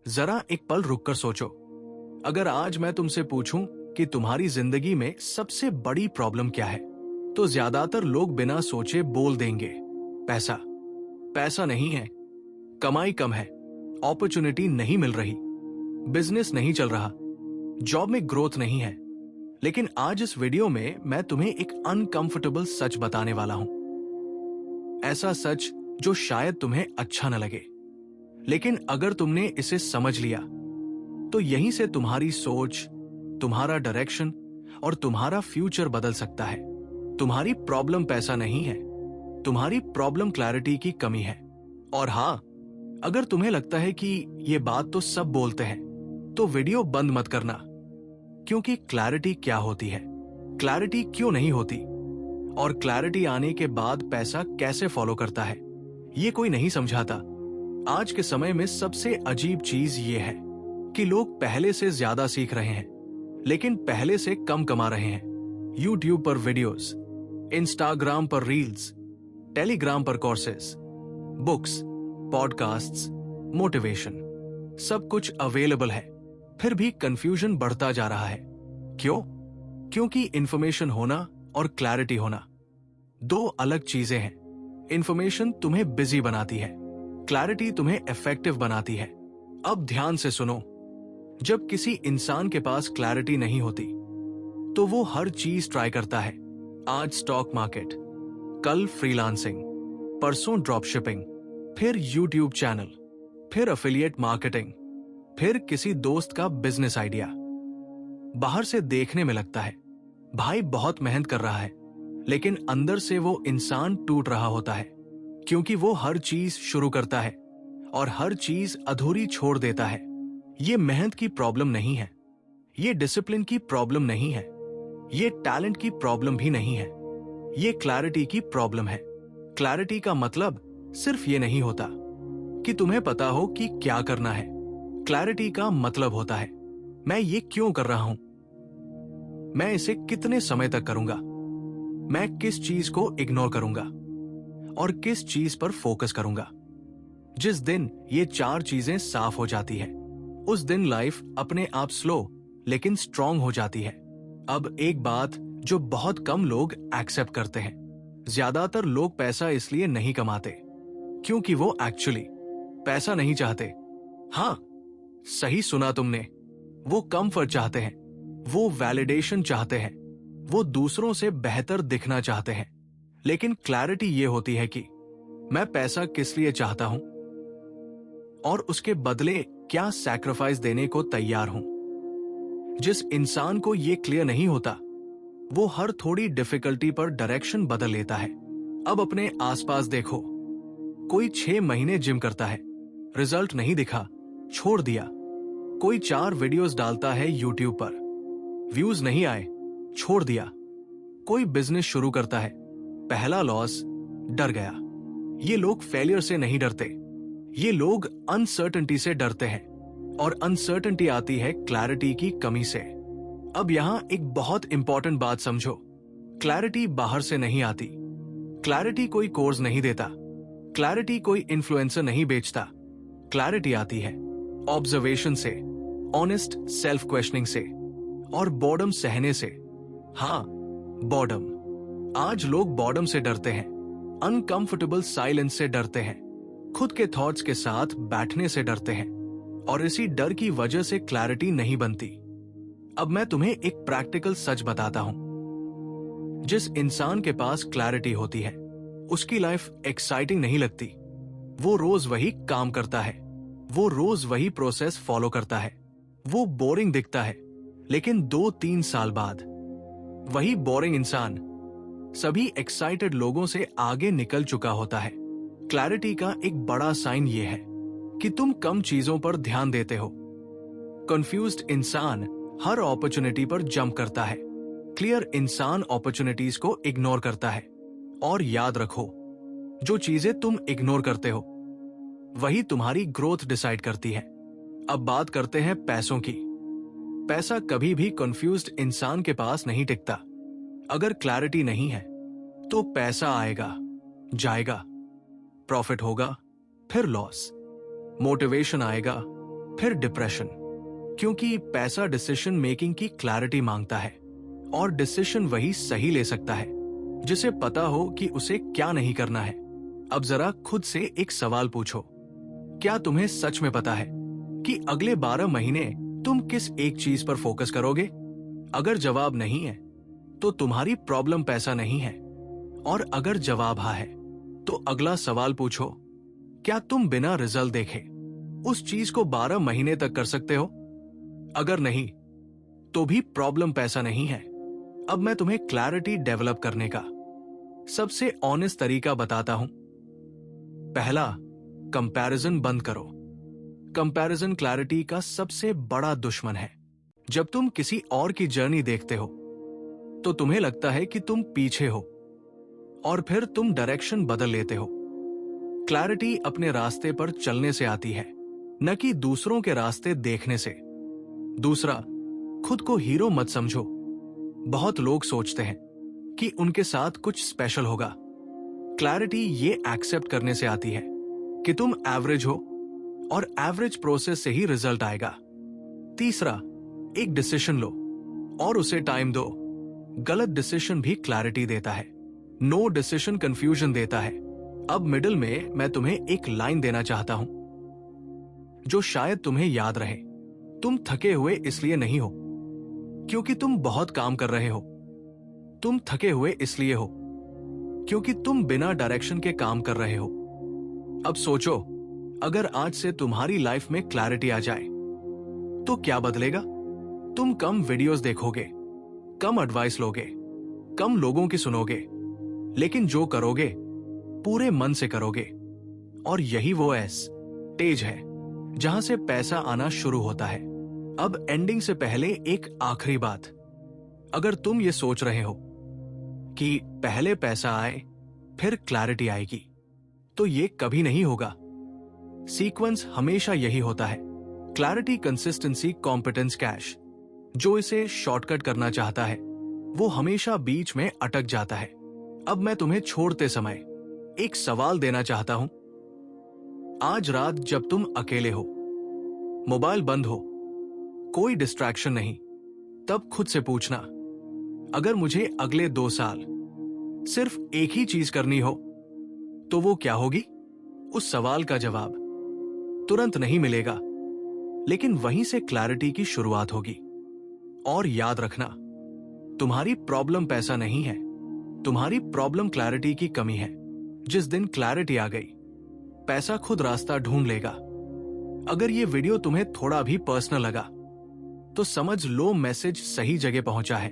जरा एक पल रुककर सोचो, अगर आज मैं तुमसे पूछूं कि तुम्हारी जिंदगी में सबसे बड़ी प्रॉब्लम क्या है, तो ज्यादातर लोग बिना सोचे बोल देंगे, पैसा। पैसा नहीं है, कमाई कम है, अपॉर्चुनिटी नहीं मिल रही, बिजनेस नहीं चल रहा, जॉब में ग्रोथ नहीं है। लेकिन आज इस वीडियो में मैं तुम्हें एक अनकंफर्टेबल सच बताने वाला हूं। ऐसा सच जो शायद तुम्हें अच्छा न लगे, लेकिन अगर तुमने इसे समझ लिया तो यहीं से तुम्हारी सोच, तुम्हारा डायरेक्शन और तुम्हारा फ्यूचर बदल सकता है। तुम्हारी प्रॉब्लम पैसा नहीं है, तुम्हारी प्रॉब्लम क्लैरिटी की कमी है। और हां, अगर तुम्हें लगता है कि ये बात तो सब बोलते हैं, तो वीडियो बंद मत करना, क्योंकि क्लैरिटी क्या होती है, क्लैरिटी क्यों नहीं होती, और क्लैरिटी आने के बाद पैसा कैसे फॉलो करता है, ये कोई नहीं समझाता। आज के समय में सबसे अजीब चीज ये है कि लोग पहले से ज्यादा सीख रहे हैं, लेकिन पहले से कम कमा रहे हैं। यूट्यूब पर वीडियोस, इंस्टाग्राम पर रील्स, टेलीग्राम पर कोर्सेस, बुक्स, पॉडकास्ट्स, मोटिवेशन, सब कुछ अवेलेबल है, फिर भी कंफ्यूजन बढ़ता जा रहा है। क्यों? क्योंकि इंफॉर्मेशन होना और क्लैरिटी होना दो अलग चीजें हैं। इंफॉर्मेशन तुम्हें बिजी बनाती है, क्लैरिटी तुम्हें इफेक्टिव बनाती है। अब ध्यान से सुनो, जब किसी इंसान के पास क्लैरिटी नहीं होती तो वो हर चीज ट्राई करता है। आज स्टॉक मार्केट, कल फ्रीलांसिंग, परसों ड्रॉप शिपिंग, फिर यूट्यूब चैनल, फिर एफिलिएट मार्केटिंग, फिर किसी दोस्त का बिजनेस आइडिया। बाहर से देखने में लगता है भाई बहुत मेहनत कर रहा है, लेकिन अंदर से वो इंसान टूट रहा होता है, क्योंकि वो हर चीज शुरू करता है और हर चीज अधूरी छोड़ देता है। ये मेहनत की प्रॉब्लम नहीं है, ये डिसिप्लिन की प्रॉब्लम नहीं है, ये टैलेंट की प्रॉब्लम भी नहीं है, ये क्लैरिटी की प्रॉब्लम है। क्लैरिटी का मतलब सिर्फ ये नहीं होता कि तुम्हें पता हो कि क्या करना है। क्लैरिटी का मतलब होता है मैं ये क्यों कर रहा हूं, मैं इसे कितने समय तक करूंगा, मैं किस चीज को इग्नोर करूंगा और किस चीज पर फोकस करूंगा। जिस दिन ये चार चीजें साफ हो जाती है, उस दिन लाइफ अपने आप स्लो लेकिन स्ट्रांग हो जाती है। अब एक बात जो बहुत कम लोग एक्सेप्ट करते हैं, ज्यादातर लोग पैसा इसलिए नहीं कमाते क्योंकि वो एक्चुअली पैसा नहीं चाहते। हां, सही सुना तुमने, वो कंफर्ट चाहते हैं, वो वैलिडेशन चाहते हैं, वो दूसरों से बेहतर दिखना चाहते हैं। लेकिन क्लैरिटी ये होती है कि मैं पैसा किस लिए चाहता हूं और उसके बदले क्या सैक्रिफाइस देने को तैयार हूं। जिस इंसान को यह क्लियर नहीं होता, वो हर थोड़ी डिफिकल्टी पर डायरेक्शन बदल लेता है। अब अपने आसपास देखो, कोई 6 महीने जिम करता है, रिजल्ट नहीं दिखा, छोड़ दिया। कोई 4 वीडियोस डालता है यूट्यूब पर, व्यूज नहीं आए, छोड़ दिया। कोई बिजनेस शुरू करता है, पहला लॉस, डर गया। ये लोग फेलियर से नहीं डरते, ये लोग अनसर्टेनिटी से डरते हैं, और अनसर्टेनिटी आती है क्लैरिटी की कमी से। अब यहां एक बहुत इंपॉर्टेंट बात समझो, क्लैरिटी बाहर से नहीं आती, क्लैरिटी कोई कोर्स नहीं देता, क्लैरिटी कोई इन्फ्लुएंसर नहीं बेचता। क्लैरिटी आती है ऑब्जर्वेशन से, ऑनेस्ट सेल्फ क्वेश्चनिंग से और बॉर्डम सहने से। हां, बॉर्डम। आज लोग बॉर्डम से डरते हैं, अनकंफर्टेबल साइलेंस से डरते हैं, खुद के थॉट्स के साथ बैठने से डरते हैं, और इसी डर की वजह से क्लैरिटी नहीं बनती। अब मैं तुम्हें एक प्रैक्टिकल सच बताता हूं, जिस इंसान के पास क्लैरिटी होती है उसकी लाइफ एक्साइटिंग नहीं लगती। वो रोज वही काम करता है, वो रोज वही प्रोसेस फॉलो करता है, वो बोरिंग दिखता है, लेकिन 2-3 साल बाद वही बोरिंग इंसान सभी एक्साइटेड लोगों से आगे निकल चुका होता है। क्लैरिटी का एक बड़ा साइन ये है कि तुम कम चीजों पर ध्यान देते हो। कंफ्यूज्ड इंसान हर अपॉर्चुनिटी पर जंप करता है, क्लियर इंसान अपॉर्चुनिटीज को इग्नोर करता है। और याद रखो, जो चीजें तुम इग्नोर करते हो वही तुम्हारी ग्रोथ डिसाइड करती है। अब बात करते हैं पैसों की। पैसा कभी भी कंफ्यूज्ड इंसान के पास नहीं टिकता। अगर क्लैरिटी नहीं है तो पैसा आएगा, जाएगा, प्रॉफिट होगा, फिर लॉस, मोटिवेशन आएगा, फिर डिप्रेशन, क्योंकि पैसा डिसीजन मेकिंग की क्लैरिटी मांगता है और डिसीजन वही सही ले सकता है जिसे पता हो कि उसे क्या नहीं करना है। अब जरा खुद से एक सवाल पूछो, क्या तुम्हें सच में पता है कि अगले 12 महीने तुम किस एक चीज पर फोकस करोगे? अगर जवाब नहीं है तो तुम्हारी प्रॉब्लम पैसा नहीं है, और अगर जवाब हाँ है तो अगला सवाल पूछो, क्या तुम बिना रिजल्ट देखे उस चीज को 12 महीने तक कर सकते हो? अगर नहीं तो भी प्रॉब्लम पैसा नहीं है। अब मैं तुम्हें क्लैरिटी डेवलप करने का सबसे ऑनेस्ट तरीका बताता हूं। पहला, कंपैरिजन बंद करो। कंपैरिजन क्लैरिटी का सबसे बड़ा दुश्मन है। जब तुम किसी और की जर्नी देखते हो तो तुम्हें लगता है कि तुम पीछे हो और फिर तुम डायरेक्शन बदल लेते हो। क्लैरिटी अपने रास्ते पर चलने से आती है, न कि दूसरों के रास्ते देखने से। दूसरा, खुद को हीरो मत समझो। बहुत लोग सोचते हैं कि उनके साथ कुछ स्पेशल होगा। क्लैरिटी ये एक्सेप्ट करने से आती है कि तुम एवरेज हो और एवरेज प्रोसेस से ही रिजल्ट आएगा। तीसरा, एक डिसीजन लो और उसे टाइम दो। गलत डिसीजन भी क्लैरिटी देता है, नो डिसीजन कंफ्यूजन देता है। अब मिडिल में मैं तुम्हें एक लाइन देना चाहता हूं जो शायद तुम्हें याद रहे। तुम थके हुए इसलिए नहीं हो क्योंकि तुम बहुत काम कर रहे हो। तुम थके हुए इसलिए हो क्योंकि तुम बिना डायरेक्शन के काम कर रहे हो। अब सोचो, अगर आज से तुम्हारी लाइफ में क्लैरिटी आ जाए तो क्या बदलेगा? तुम कम वीडियोस देखोगे, कम एडवाइस लोगे, कम लोगों की सुनोगे, लेकिन जो करोगे पूरे मन से करोगे। और यही वो स्टेज है जहां से पैसा आना शुरू होता है। अब एंडिंग से पहले एक आखिरी बात, अगर तुम ये सोच रहे हो कि पहले पैसा आए फिर क्लैरिटी आएगी, तो ये कभी नहीं होगा। सीक्वेंस हमेशा यही होता है, क्लैरिटी, कंसिस्टेंसी, कॉम्पिटेंस, कैश। जो इसे शॉर्टकट करना चाहता है वो हमेशा बीच में अटक जाता है। अब मैं तुम्हें छोड़ते समय एक सवाल देना चाहता हूं। आज रात जब तुम अकेले हो, मोबाइल बंद हो, कोई डिस्ट्रैक्शन नहीं, तब खुद से पूछना, अगर मुझे अगले 2 साल सिर्फ एक ही चीज करनी हो तो वो क्या होगी? उस सवाल का जवाब तुरंत नहीं मिलेगा, लेकिन वहीं से क्लैरिटी की शुरुआत होगी। और याद रखना, तुम्हारी प्रॉब्लम पैसा नहीं है, तुम्हारी प्रॉब्लम क्लैरिटी की कमी है। जिस दिन क्लैरिटी आ गई, पैसा खुद रास्ता ढूंढ लेगा। अगर ये वीडियो तुम्हें थोड़ा भी पर्सनल लगा तो समझ लो मैसेज सही जगह पहुंचा है।